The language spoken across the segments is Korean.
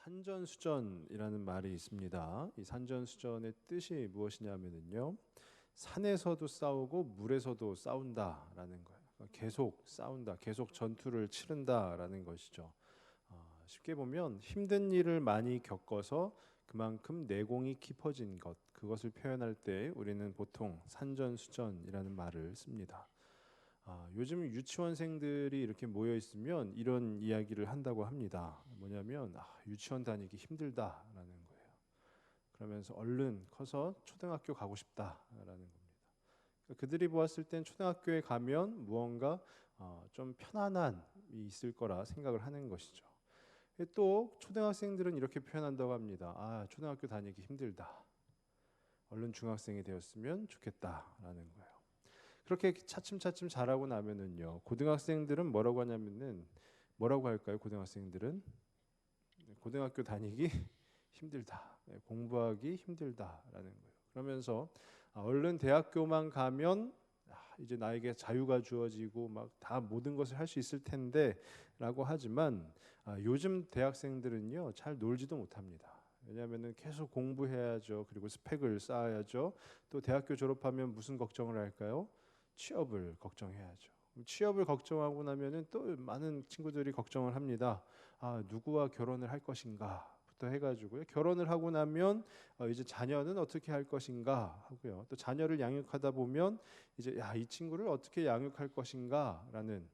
산전수전이라는 말이 있습니다. 이 산전수전의 뜻이 무엇이냐면요, 산에서도 싸우고 물에서도 싸운다라는 거예요. 계속 싸운다, 계속 전투를 치른다라는 것이죠. 쉽게 보면 힘든 일을 많이 겪어서 그만큼 내공이 깊어진 것, 그것을 표현할 때 우리는 보통 산전수전이라는 말을 씁니다. 요즘 유치원생들이 이렇게 모여 있으면 이런 이야기를 한다고 합니다. 뭐냐면 유치원 다니기 힘들다라는 거예요. 그러면서 얼른 커서 초등학교 가고 싶다라는 겁니다. 그들이 보았을 땐 초등학교에 가면 무언가 좀 편안함이 있을 거라 생각을 하는 것이죠. 또 초등학생들은 이렇게 표현한다고 합니다. 초등학교 다니기 힘들다. 얼른 중학생이 되었으면 좋겠다라는 거예요. 그렇게 차츰차츰 자라고 나면은요, 고등학생들은 뭐라고 하냐면은 뭐라고 할까요? 고등학생들은 고등학교 다니기 힘들다, 공부하기 힘들다라는 거예요. 그러면서 얼른 대학교만 가면 이제 나에게 자유가 주어지고 막 다 모든 것을 할 수 있을 텐데라고 하지만 요즘 대학생들은요 잘 놀지도 못합니다. 왜냐하면은 계속 공부해야죠. 그리고 스펙을 쌓아야죠. 또 대학교 졸업하면 무슨 걱정을 할까요? 취업을 걱정해야죠. 취업을 걱정하고 나면은 또 많은 친구들이 걱정을 합니다. 누구와 결혼을 할 것인가부터 해가지고요. 결혼을 하고 나면 이제 자녀는 어떻게 할 것인가 하고요. 또 자녀를 양육하다 보면 이제 이 친구를 어떻게 양육할 것인가라는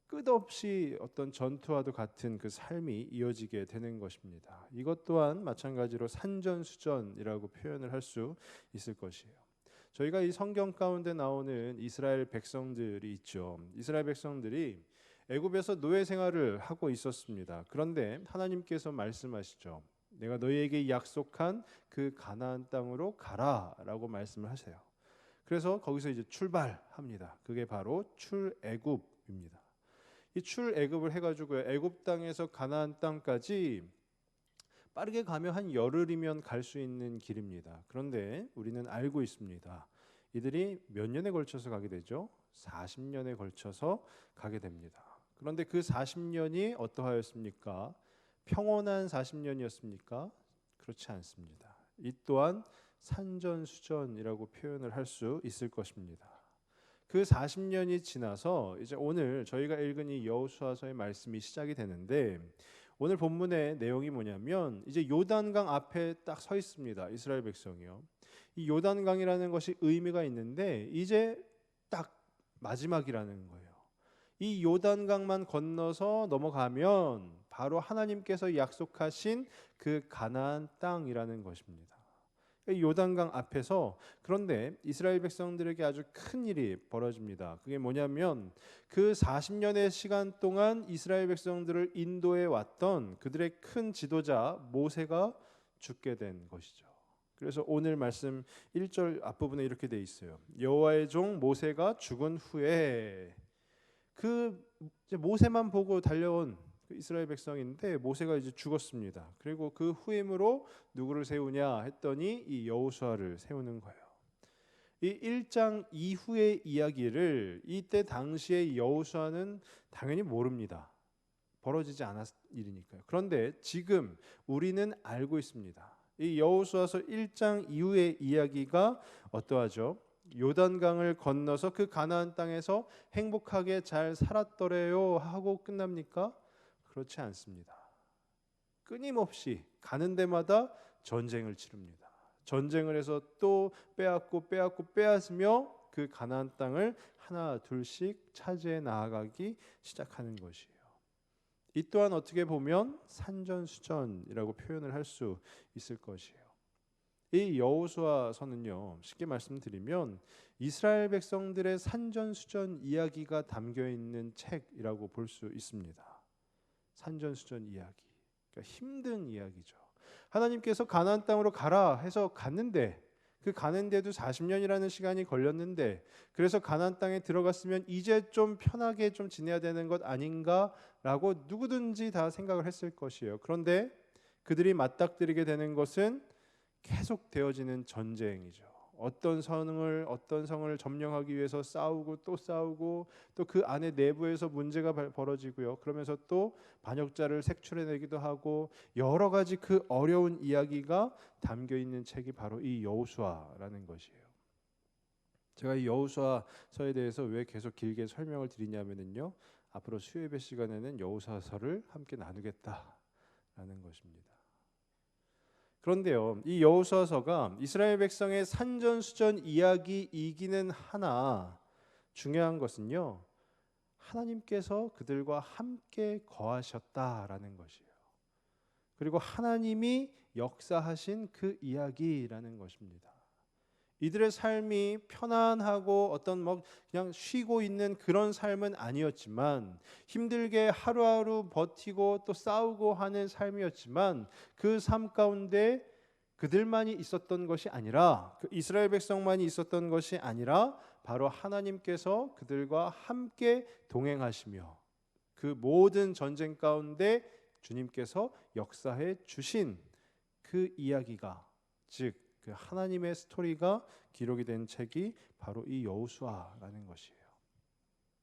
끝없이 어떤 전투와도 같은 그 삶이 이어지게 되는 것입니다. 이것 또한 마찬가지로 산전수전이라고 표현을 할 수 있을 것이에요. 저희가 이 성경 가운데 나오는 이스라엘 백성들이 있죠. 이스라엘 백성들이 애굽에서 노예 생활을 하고 있었습니다. 그런데 하나님께서 말씀하시죠. 내가 너희에게 약속한 그 가나안 땅으로 가라라고 말씀을 하세요. 그래서 거기서 이제 출발합니다. 그게 바로 출애굽입니다. 이 출애굽을 해가지고 애굽 땅에서 가나안 땅까지 빠르게 가면 한 열흘이면 갈 수 있는 길입니다. 그런데 우리는 알고 있습니다. 이들이 몇 년에 걸쳐서 가게 되죠? 40년에 걸쳐서 가게 됩니다. 그런데 그 40년이 어떠하였습니까? 평온한 40년이었습니까? 그렇지 않습니다. 이 또한 산전수전이라고 표현을 할 수 있을 것입니다. 그 40년이 지나서 이제 오늘 저희가 읽은 이 여호수아서의 말씀이 시작이 되는데, 오늘 본문의 내용이 뭐냐면 이제 요단강 앞에 딱 서 있습니다. 이스라엘 백성이요. 이 요단강이라는 것이 의미가 있는데 이제 딱 마지막이라는 거예요. 이 요단강만 건너서 넘어가면 바로 하나님께서 약속하신 그 가나안 땅이라는 것입니다. 요단강 앞에서, 그런데 이스라엘 백성들에게 아주 큰 일이 벌어집니다. 그게 뭐냐면 그 40년의 시간 동안 이스라엘 백성들을 인도해 왔던 그들의 큰 지도자 모세가 죽게 된 것이죠. 그래서 오늘 말씀 1절 앞부분에 이렇게 돼 있어요. 여호와의 종 모세가 죽은 후에, 그 이제 모세만 보고 달려온 이스라엘 백성인데 모세가 이제 죽었습니다. 그리고 그 후임으로 누구를 세우냐 했더니 이 여호수아를 세우는 거예요. 이 1장 이후의 이야기를 이때 당시의 여호수아는 당연히 모릅니다. 벌어지지 않았 일이니까요. 그런데 지금 우리는 알고 있습니다. 이 여호수아서 1장 이후의 이야기가 어떠하죠? 요단강을 건너서 그 가나안 땅에서 행복하게 잘 살았더래요 하고 끝납니까? 그렇지 않습니다. 끊임없이 가는 데마다 전쟁을 치릅니다. 전쟁을 해서 또 빼앗으며 그 가나안 땅을 하나 둘씩 차지해 나아가기 시작하는 것이에요. 이 또한 어떻게 보면 산전수전이라고 표현을 할 수 있을 것이에요. 이 여호수아서는요, 쉽게 말씀드리면 이스라엘 백성들의 산전수전 이야기가 담겨 있는 책이라고 볼 수 있습니다. 산전수전 이야기, 그러니까 힘든 이야기죠. 하나님께서 가나안 땅으로 가라 해서 갔는데, 그 가는데도 40년이라는 시간이 걸렸는데, 그래서 가나안 땅에 들어갔으면 이제 좀 편하게 좀 지내야 되는 것 아닌가라고 누구든지 다 생각을 했을 것이에요. 그런데 그들이 맞닥뜨리게 되는 것은 계속 되어지는 전쟁이죠. 어떤 성을 점령하기 위해서 싸우고 또 싸우고 또 그 안에 내부에서 문제가 벌어지고요. 그러면서 또 반역자를 색출해내기도 하고 여러 가지 그 어려운 이야기가 담겨 있는 책이 바로 이 여호수아라는 것이에요. 제가 이 여호수아서에 대해서 왜 계속 길게 설명을 드리냐면요. 앞으로 수요예배 시간에는 여호수아서를 함께 나누겠다라는 것입니다. 그런데요, 이 여호수아서가 이스라엘 백성의 산전수전 이야기이기는 하나 중요한 것은요, 하나님께서 그들과 함께 거하셨다라는 것이에요. 그리고 하나님이 역사하신 그 이야기라는 것입니다. 이들의 삶이 편안하고 어떤 그냥 쉬고 있는 그런 삶은 아니었지만, 힘들게 하루하루 버티고 또 싸우고 하는 삶이었지만, 그 삶 가운데 그들만이 있었던 것이 아니라, 그 이스라엘 백성만이 있었던 것이 아니라 바로 하나님께서 그들과 함께 동행하시며 그 모든 전쟁 가운데 주님께서 역사해 주신 그 이야기가, 즉 그 하나님의 스토리가 기록이 된 책이 바로 이 여호수아라는 것이에요.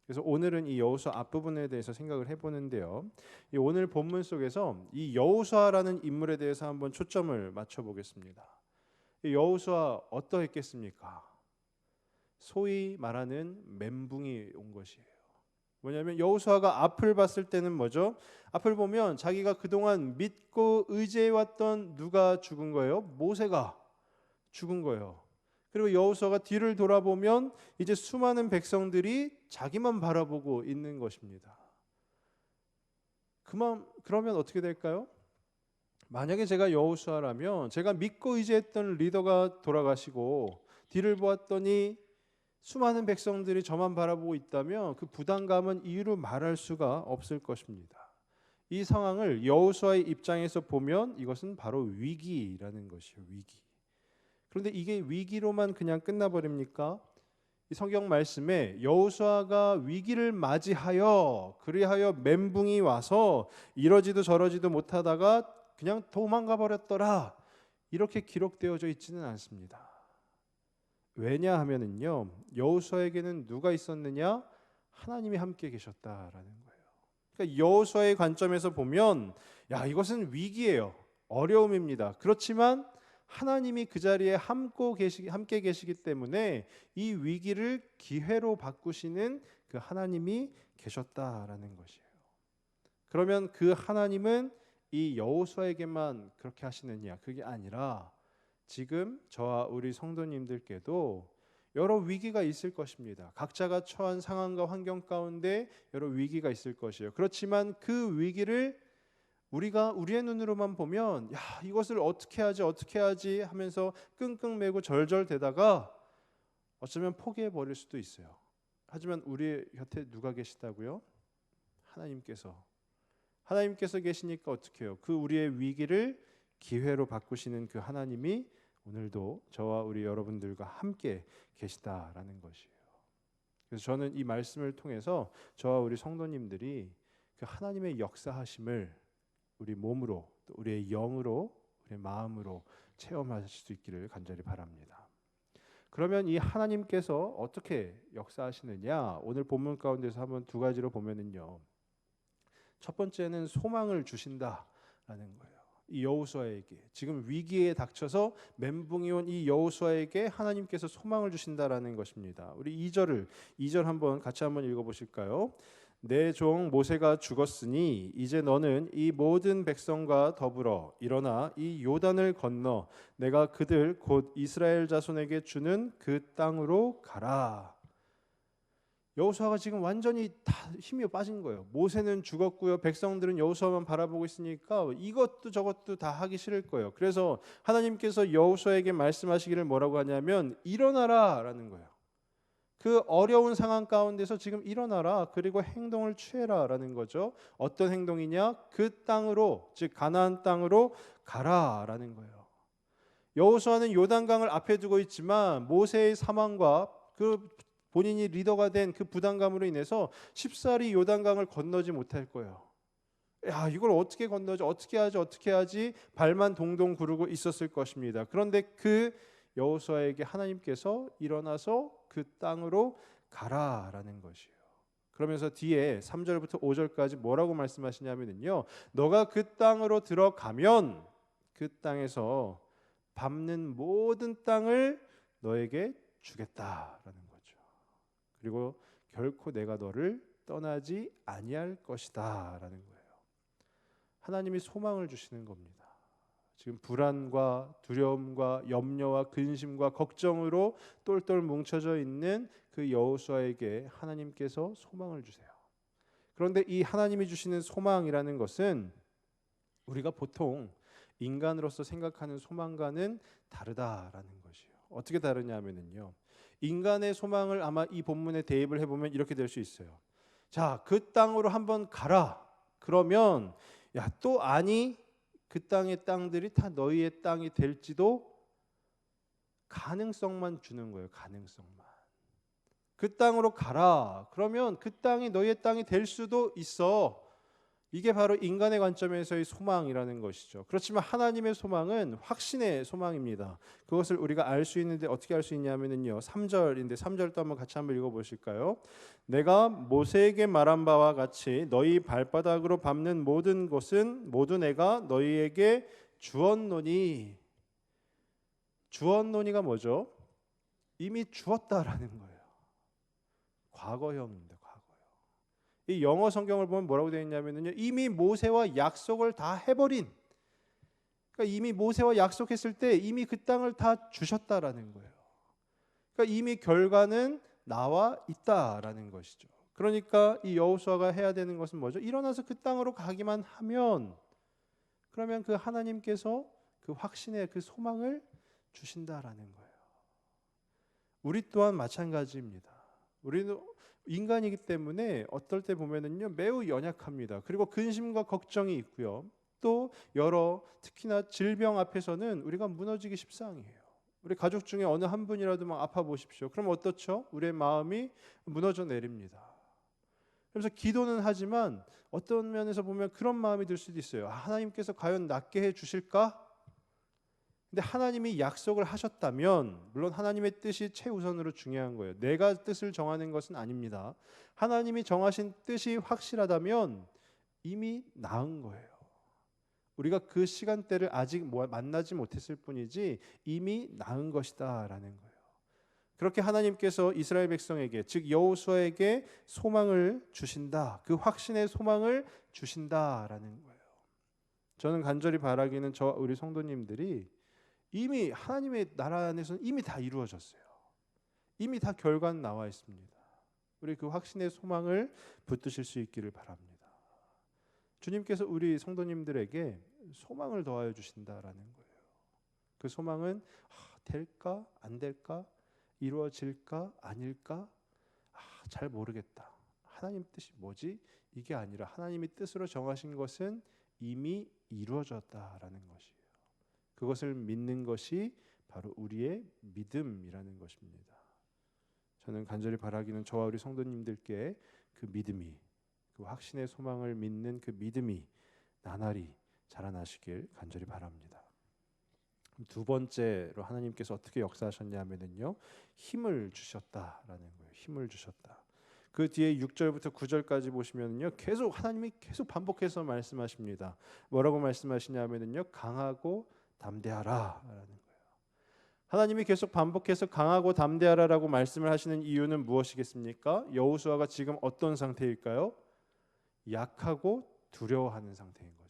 그래서 오늘은 이 여호수아 앞부분에 대해서 생각을 해보는데요. 이 오늘 본문 속에서 이 여호수아라는 인물에 대해서 한번 초점을 맞춰보겠습니다. 이 여호수아 어떠했겠습니까? 소위 말하는 멘붕이 온 것이에요. 뭐냐면 여호수아가 앞을 봤을 때는 뭐죠? 앞을 보면 자기가 그동안 믿고 의지해왔던 누가 죽은 거예요? 모세가 죽은 거예요. 그리고 여호수아가 뒤를 돌아보면 이제 수많은 백성들이 자기만 바라보고 있는 것입니다. 그러면 어떻게 될까요? 만약에 제가 여호수아라면 제가 믿고 의지했던 리더가 돌아가시고 뒤를 보았더니 수많은 백성들이 저만 바라보고 있다면 그 부담감은 이유로 말할 수가 없을 것입니다. 이 상황을 여호수아의 입장에서 보면 이것은 바로 위기라는 것이에요. 위기. 그런데 이게 위기로만 그냥 끝나버립니까? 이 성경 말씀에 여호수아가 위기를 맞이하여 그리하여 멘붕이 와서 이러지도 저러지도 못하다가 그냥 도망가 버렸더라, 이렇게 기록되어져 있지는 않습니다. 왜냐하면은요, 여호수아에게는 누가 있었느냐? 하나님이 함께 계셨다라는 거예요. 그러니까 여호수아의 관점에서 보면 이것은 위기예요. 어려움입니다. 그렇지만 하나님이 그 자리에 함께 계시기 때문에 이 위기를 기회로 바꾸시는 그 하나님이 계셨다라는 것이에요. 그러면 그 하나님은 이 여호수아에게만 그렇게 하시느냐? 그게 아니라 지금 저와 우리 성도님들께도 여러 위기가 있을 것입니다. 각자가 처한 상황과 환경 가운데 여러 위기가 있을 것이에요. 그렇지만 그 위기를 우리가 우리의 눈으로만 보면 이것을 어떻게 하지 하면서 끙끙매고 절절대다가 어쩌면 포기해 버릴 수도 있어요. 하지만 우리 곁에 누가 계시다고요? 하나님께서 계시니까 어떻게 해요? 그 우리의 위기를 기회로 바꾸시는 그 하나님이 오늘도 저와 우리 여러분들과 함께 계시다라는 것이에요. 그래서 저는 이 말씀을 통해서 저와 우리 성도님들이 그 하나님의 역사하심을 우리 몸으로, 또 우리의 영으로, 우리의 마음으로 체험하실 수 있기를 간절히 바랍니다. 그러면 이 하나님께서 어떻게 역사하시느냐? 오늘 본문 가운데서 한번 두 가지로 보면은요. 첫 번째는 소망을 주신다라는 거예요. 이 여호수아에게 지금 위기에 닥쳐서 멘붕이 온 이 여호수아에게 하나님께서 소망을 주신다라는 것입니다. 우리 2절 한번 같이 한번 읽어보실까요? 내 종 모세가 죽었으니 이제 너는 이 모든 백성과 더불어 일어나 이 요단을 건너 내가 그들 곧 이스라엘 자손에게 주는 그 땅으로 가라. 여호수아가 지금 완전히 다 힘이 빠진 거예요. 모세는 죽었고요. 백성들은 여호수아만 바라보고 있으니까 이것도 저것도 다 하기 싫을 거예요. 그래서 하나님께서 여호수아에게 말씀하시기를 뭐라고 하냐면 일어나라라는 거예요. 그 어려운 상황 가운데서 지금 일어나라, 그리고 행동을 취해라라는 거죠. 어떤 행동이냐? 그 땅으로, 즉 가나안 땅으로 가라라는 거예요. 여호수아는 요단강을 앞에 두고 있지만 모세의 사망과 그 본인이 리더가 된 그 부담감으로 인해서 쉽사리 요단강을 건너지 못할 거예요. 이걸 어떻게 건너지? 어떻게 하지? 발만 동동 구르고 있었을 것입니다. 그런데 그 여호수아에게 하나님께서 일어나서 그 땅으로 가라라는 것이에요. 그러면서 뒤에 3절부터 5절까지 뭐라고 말씀하시냐면요, 너가 그 땅으로 들어가면 그 땅에서 밟는 모든 땅을 너에게 주겠다라는 거죠. 그리고 결코 내가 너를 떠나지 아니할 것이다라는 거예요. 하나님이 소망을 주시는 겁니다. 지금 불안과 두려움과 염려와 근심과 걱정으로 똘똘 뭉쳐져 있는 그 여호수아에게 하나님께서 소망을 주세요. 그런데 이 하나님이 주시는 소망이라는 것은 우리가 보통 인간으로서 생각하는 소망과는 다르다라는 것이에요. 어떻게 다르냐면요, 인간의 소망을 아마 이 본문에 대입을 해보면 이렇게 될 수 있어요. 자, 그 땅으로 한번 가라. 그러면 야, 또 아니 그 땅의 땅들이 다 너희의 땅이 될지도 가능성만 주는 거예요. 가능성만. 그 땅으로 가라. 그러면 그 땅이 너희의 땅이 될 수도 있어. 이게 바로 인간의 관점에서의 소망이라는 것이죠. 그렇지만 하나님의 소망은 확신의 소망입니다. 그것을 우리가 알 수 있는데 어떻게 알 수 있냐면요, 3절인데 3절도 한번 같이 한번 읽어 보실까요? 내가 모세에게 말한 바와 같이 너희 발바닥으로 밟는 모든 것은 모두 내가 너희에게 주었노니. 주었노니가 뭐죠? 이미 주었다라는 거예요. 과거형입니다. 이 영어 성경을 보면 뭐라고 되어 있냐면요, 이미 모세와 약속을 다 해버린, 그러니까 이미 모세와 약속했을 때 이미 그 땅을 다 주셨다라는 거예요. 그러니까 이미 결과는 나와 있다라는 것이죠. 그러니까 이 여호수아가 해야 되는 것은 뭐죠? 일어나서 그 땅으로 가기만 하면, 그러면 그 하나님께서 그 확신의 그 소망을 주신다라는 거예요. 우리 또한 마찬가지입니다. 우리는 인간이기 때문에 어떨 때 보면은요, 매우 연약합니다. 그리고 근심과 걱정이 있고요. 또 여러 특히나 질병 앞에서는 우리가 무너지기 십상이에요. 우리 가족 중에 어느 한 분이라도 막 아파 보십시오. 그럼 어떻죠? 우리의 마음이 무너져 내립니다. 그래서 기도는 하지만 어떤 면에서 보면 그런 마음이 들 수도 있어요. 하나님께서 과연 낫게 해 주실까? 근데 하나님이 약속을 하셨다면, 물론 하나님의 뜻이 최우선으로 중요한 거예요. 내가 뜻을 정하는 것은 아닙니다. 하나님이 정하신 뜻이 확실하다면 이미 나은 거예요. 우리가 그 시간대를 아직 만나지 못했을 뿐이지 이미 나은 것이다라는 거예요. 그렇게 하나님께서 이스라엘 백성에게, 즉 여호수아에게 소망을 주신다. 그 확신의 소망을 주신다라는 거예요. 저는 간절히 바라기는 저와 우리 성도님들이 이미 하나님의 나라 안에서는 이미 다 이루어졌어요. 이미 다 결과는 나와 있습니다. 우리 그 확신의 소망을 붙드실 수 있기를 바랍니다. 주님께서 우리 성도님들에게 소망을 더하여 주신다라는 거예요. 그 소망은 될까 안 될까, 이루어질까 아닐까, 잘 모르겠다. 하나님 뜻이 뭐지? 이게 아니라 하나님이 뜻으로 정하신 것은 이미 이루어졌다라는 것이에요. 그것을 믿는 것이 바로 우리의 믿음이라는 것입니다. 저는 간절히 바라기는 저와 우리 성도님들께 그 믿음이, 그 확신의 소망을 믿는 그 믿음이 나날이 자라나시길 간절히 바랍니다. 두 번째로 하나님께서 어떻게 역사하셨냐면요, 힘을 주셨다라는 거예요. 힘을 주셨다. 그 뒤에 6절부터 9절까지 보시면요, 계속 하나님이 계속 반복해서 말씀하십니다. 뭐라고 말씀하시냐면요, 강하고 담대하라라는 거예요. 하나님이 계속 반복해서 강하고 담대하라라고 말씀을 하시는 이유는 무엇이겠습니까? 여호수아가 지금 어떤 상태일까요? 약하고 두려워하는 상태인 거죠.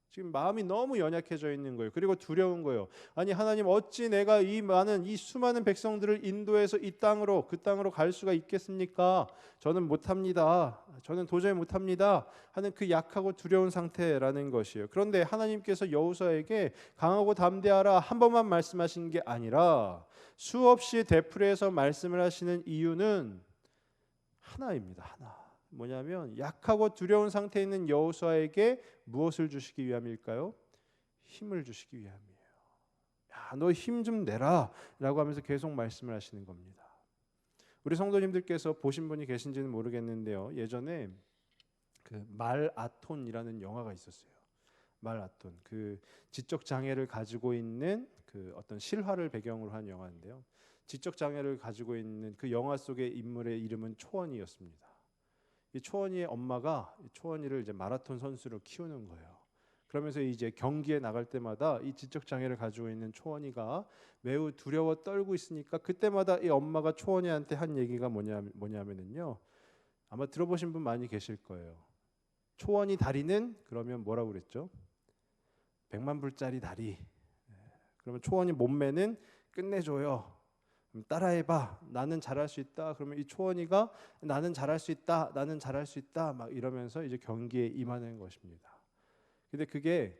지금 마음이 너무 연약해져 있는 거예요. 그리고 두려운 거예요. 아니 하나님, 어찌 내가 이 수많은 백성들을 인도해서 이 땅으로, 그 땅으로 갈 수가 있겠습니까? 저는 못합니다. 저는 도저히 못합니다. 하는 그 약하고 두려운 상태라는 것이에요. 그런데 하나님께서 여호수아에게 강하고 담대하라 한 번만 말씀하신 게 아니라 수없이 되풀이해서 말씀을 하시는 이유는 하나입니다. 하나. 뭐냐면 약하고 두려운 상태에 있는 여호수아에게 무엇을 주시기 위함일까요? 힘을 주시기 위함이에요. 야, 너 힘 좀 내라 라고 하면서 계속 말씀을 하시는 겁니다. 우리 성도님들께서 보신 분이 계신지는 모르겠는데요, 예전에 그 말아톤이라는 영화가 있었어요. 말라톤, 그 지적 장애를 가지고 있는 그 어떤 실화를 배경으로 한 영화인데요. 지적 장애를 가지고 있는 그 영화 속의 인물의 이름은 초원이었습니다. 이 초원이의 엄마가 초원이를 이제 마라톤 선수로 키우는 거예요. 그러면서 이제 경기에 나갈 때마다 이 지적 장애를 가지고 있는 초원이가 매우 두려워 떨고 있으니까 그때마다 이 엄마가 초원이한테 한 얘기가 뭐냐면은요. 아마 들어보신 분 많이 계실 거예요. 초원이 다리는 그러면 뭐라고 그랬죠? 100만 불짜리 다리. 그러면 초원이 몸매는 끝내줘요. 그럼 따라해봐. 나는 잘할 수 있다. 그러면 이 초원이가 나는 잘할 수 있다. 나는 잘할 수 있다. 막 이러면서 이제 경기에 임하는 것입니다. 근데 그게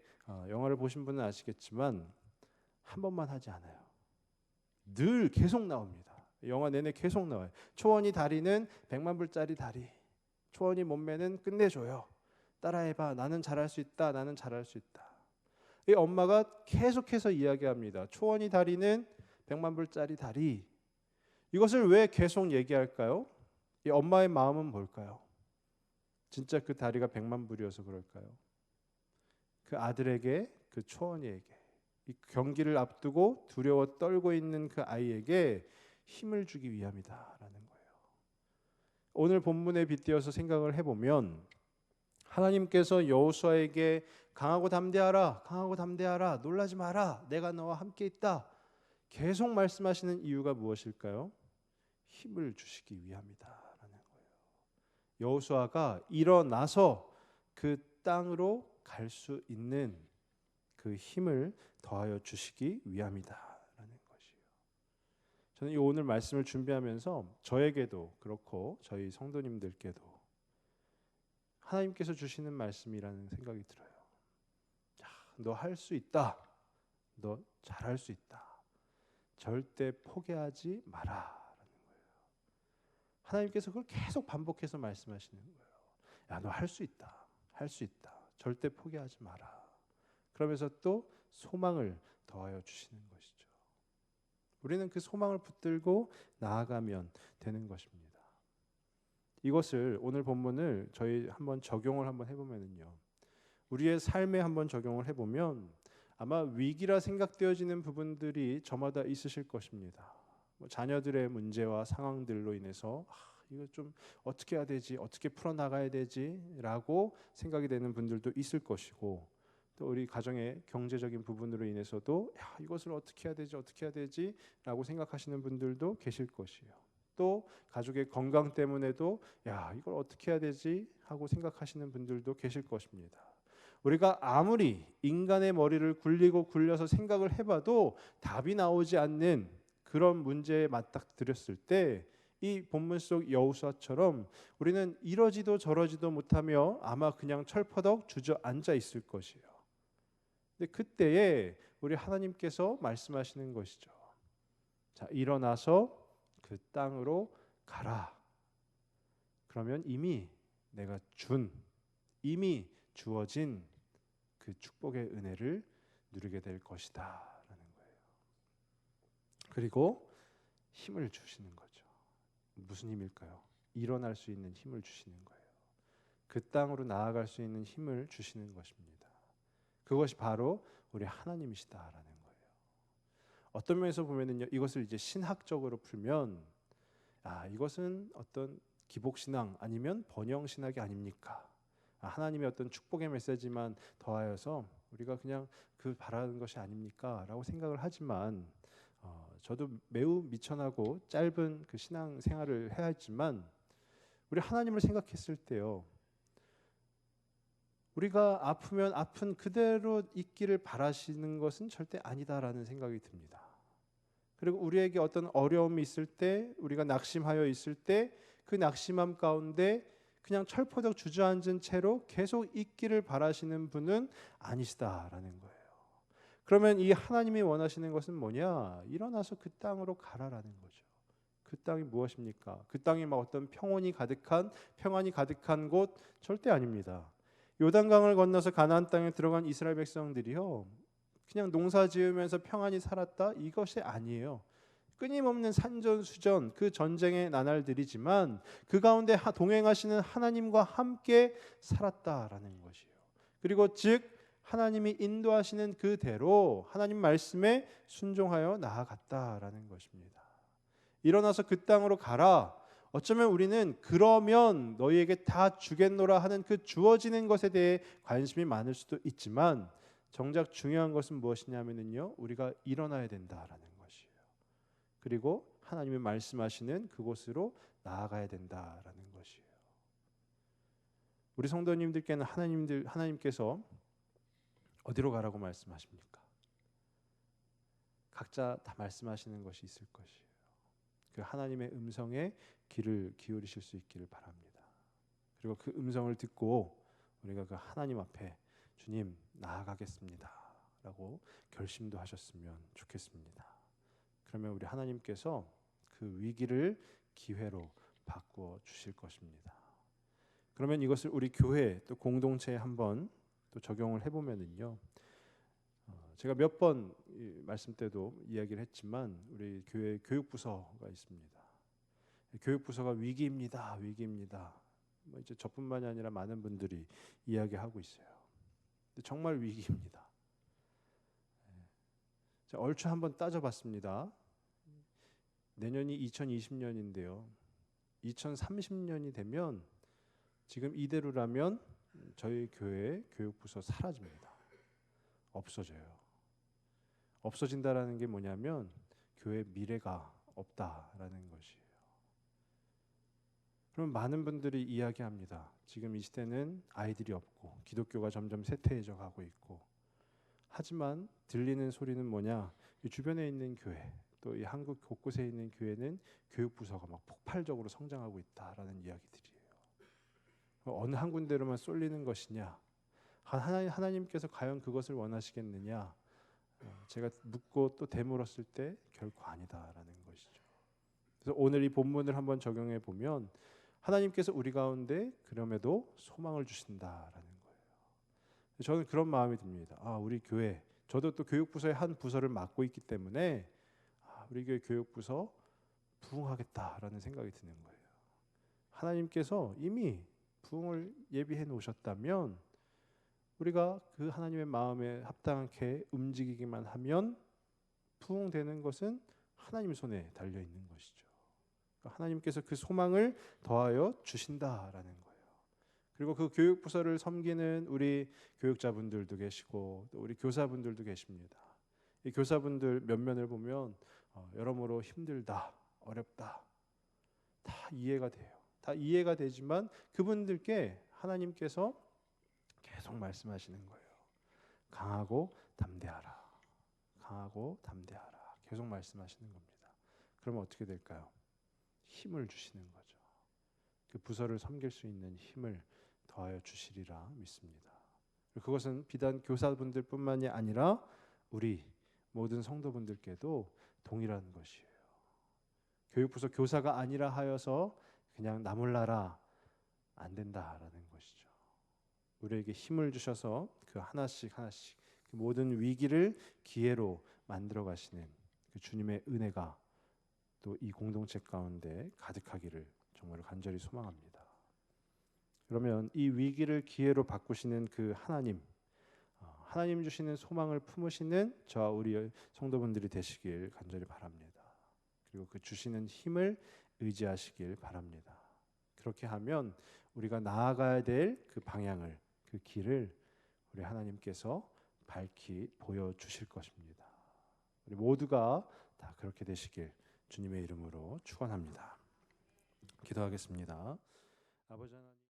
영화를 보신 분은 아시겠지만 한 번만 하지 않아요. 늘 계속 나옵니다. 영화 내내 계속 나와요. 초원이 다리는 100만 불짜리 다리. 초원이 몸매는 끝내줘요. 따라해봐. 나는 잘할 수 있다. 나는 잘할 수 있다. 이 엄마가 계속해서 이야기합니다. 초원이 다리는 100만 불짜리 다리. 이것을 왜 계속 얘기할까요? 이 엄마의 마음은 뭘까요? 진짜 그 다리가 100만 불이어서 그럴까요? 그 아들에게, 그 초원이에게, 이 경기를 앞두고 두려워 떨고 있는 그 아이에게 힘을 주기 위함이다라는 거예요. 오늘 본문에 빗대어서 생각을 해보면 하나님께서 여호수아에게 강하고 담대하라, 강하고 담대하라, 놀라지 마라, 내가 너와 함께 있다. 계속 말씀하시는 이유가 무엇일까요? 힘을 주시기 위함이다라는 거예요. 여호수아가 일어나서 그 땅으로 갈 수 있는 그 힘을 더하여 주시기 위함이다라는 것이에요. 저는 이 오늘 말씀을 준비하면서 저에게도 그렇고 저희 성도님들께도 하나님께서 주시는 말씀이라는 생각이 들어요. 너 할 수 있다. 너 잘할 수 있다. 절대 포기하지 마라라는 거예요. 하나님께서 그걸 계속 반복해서 말씀하시는 거예요. 야, 너 할 수 있다. 할 수 있다. 절대 포기하지 마라. 그러면서 또 소망을 더하여 주시는 것이죠. 우리는 그 소망을 붙들고 나아가면 되는 것입니다. 이것을 오늘 본문을 저희 한번 적용을 한번 해보면요. 우리의 삶에 한번 적용을 해보면 아마 위기라 생각되어지는 부분들이 저마다 있으실 것입니다. 자녀들의 문제와 상황들로 인해서 이거 좀 어떻게 해야 되지, 어떻게 풀어나가야 되지라고 생각이 되는 분들도 있을 것이고, 또 우리 가정의 경제적인 부분으로 인해서도 이것을 어떻게 해야 되지, 어떻게 해야 되지라고 생각하시는 분들도 계실 것이에요. 또 가족의 건강 때문에도 이걸 어떻게 해야 되지 하고 생각하시는 분들도 계실 것입니다. 우리가 아무리 인간의 머리를 굴리고 굴려서 생각을 해봐도 답이 나오지 않는 그런 문제에 맞닥뜨렸을 때 이 본문 속 여호수아처럼 우리는 이러지도 저러지도 못하며 아마 그냥 철퍼덕 주저앉아 있을 것이에요. 근데 그때에 우리 하나님께서 말씀하시는 것이죠. 자, 일어나서 그 땅으로 가라. 그러면 이미 내가 이미 주어진 그 축복의 은혜를 누리게 될 것이다 라는 거예요. 그리고 힘을 주시는 거죠. 무슨 힘일까요? 일어날 수 있는 힘을 주시는 거예요. 그 땅으로 나아갈 수 있는 힘을 주시는 것입니다. 그것이 바로 우리 하나님이시다라는 거예요. 어떤 면에서 보면은요, 이것을 이제 신학적으로 풀면 이것은 어떤 기복신앙 아니면 번영신학이 아닙니까? 하나님의 어떤 축복의 메시지만 더하여서 우리가 그냥 그 바라는 것이 아닙니까? 라고 생각을 하지만 저도 매우 미천하고 짧은 그 신앙 생활을 해야 했지만 우리 하나님을 생각했을 때요, 우리가 아프면 아픈 그대로 있기를 바라시는 것은 절대 아니다라는 생각이 듭니다. 그리고 우리에게 어떤 어려움이 있을 때, 우리가 낙심하여 있을 때 그 낙심함 가운데 그냥 철퍼덕 주저앉은 채로 계속 있기를 바라시는 분은 아니시다라는 거예요. 그러면 이 하나님이 원하시는 것은 뭐냐? 일어나서 그 땅으로 가라라는 거죠. 그 땅이 무엇입니까? 그 땅이 막 어떤 평안이 가득한 곳 절대 아닙니다. 요단강을 건너서 가나안 땅에 들어간 이스라엘 백성들이요, 그냥 농사 지으면서 평안히 살았다 이것이 아니에요. 끊임없는 산전수전, 그 전쟁의 나날들이지만 그 가운데 동행하시는 하나님과 함께 살았다라는 것이에요. 그리고 즉 하나님이 인도하시는 그대로 하나님 말씀에 순종하여 나아갔다라는 것입니다. 일어나서 그 땅으로 가라. 어쩌면 우리는 그러면 너희에게 다 주겠노라 하는 그 주어지는 것에 대해 관심이 많을 수도 있지만 정작 중요한 것은 무엇이냐면요, 우리가 일어나야 된다라는 것이에요. 그리고 하나님이 말씀하시는 그곳으로 나아가야 된다라는 것이에요. 우리 성도님들께는 하나님께서 어디로 가라고 말씀하십니까? 각자 다 말씀하시는 것이 있을 것이에요. 그 하나님의 음성에 귀를 기울이실 수 있기를 바랍니다. 그리고 그 음성을 듣고 우리가 그 하나님 앞에 주님 나아가겠습니다 라고 결심도 하셨으면 좋겠습니다. 그러면 우리 하나님께서 그 위기를 기회로 바꾸어 주실 것입니다. 그러면 이것을 우리 교회 또 공동체에 한번 또 적용을 해보면은요, 제가 몇 번 말씀 때도 이야기를 했지만 우리 교회 교육부서가 있습니다. 교육부서가 위기입니다, 위기입니다. 이제 저뿐만이 아니라 많은 분들이 이야기하고 있어요. 정말 위기입니다. 자, 얼추 한번 따져봤습니다. 내년이 2020년인데요. 2030년이 되면 지금 이대로라면 저희 교회 교육부서 사라집니다. 없어져요. 없어진다라는 게 뭐냐면 교회 미래가 없다라는 것이에요. 그럼 많은 분들이 이야기합니다. 지금 이 시대는 아이들이 없고 기독교가 점점 쇠퇴해져 가고 있고, 하지만 들리는 소리는 뭐냐? 이 주변에 있는 교회, 또 이 한국 곳곳에 있는 교회는 교육부서가 막 폭발적으로 성장하고 있다라는 이야기들이에요. 어느 한 군데로만 쏠리는 것이냐? 하나님께서 과연 그것을 원하시겠느냐? 제가 묻고 또 되물었을 때 결코 아니다라는 것이죠. 그래서 오늘 이 본문을 한번 적용해 보면 하나님께서 우리 가운데 그럼에도 소망을 주신다라는 거예요. 저는 그런 마음이 듭니다. 우리 교회, 저도 또 교육부서의 한 부서를 맡고 있기 때문에 우리 교회 교육부서 부흥하겠다라는 생각이 드는 거예요. 하나님께서 이미 부흥을 예비해 놓으셨다면 우리가 그 하나님의 마음에 합당하게 움직이기만 하면 부흥되는 것은 하나님 손에 달려 있는 것이죠. 하나님께서 그 소망을 더하여 주신다라는 거예요. 그리고 그 교육부서를 섬기는 우리 교육자분들도 계시고 또 우리 교사분들도 계십니다. 이 교사분들 면면을 보면 여러모로 힘들다, 어렵다, 다 이해가 돼요. 다 이해가 되지만 그분들께 하나님께서 계속 말씀하시는 거예요. 강하고 담대하라. 강하고 담대하라. 계속 말씀하시는 겁니다. 그러면 어떻게 될까요? 힘을 주시는 거죠. 그 부서를 섬길 수 있는 힘을 더하여 주시리라 믿습니다. 그것은 비단 교사분들뿐만이 아니라 우리 모든 성도분들께도 동일한 것이에요. 교육부서 교사가 아니라 하여서 그냥 나몰라라 안 된다라는 것이죠. 우리에게 힘을 주셔서 그 하나씩 그 모든 위기를 기회로 만들어 가시는 그 주님의 은혜가 또 이 공동체 가운데 가득하기를 정말 간절히 소망합니다. 그러면 이 위기를 기회로 바꾸시는 그 하나님 주시는 소망을 품으시는 저와 우리 성도분들이 되시길 간절히 바랍니다. 그리고 그 주시는 힘을 의지하시길 바랍니다. 그렇게 하면 우리가 나아가야 될 그 방향을, 그 길을 우리 하나님께서 밝히 보여주실 것입니다. 우리 모두가 다 그렇게 되시길 주님의 이름으로 축원합니다. 기도하겠습니다. 아버지 하나님.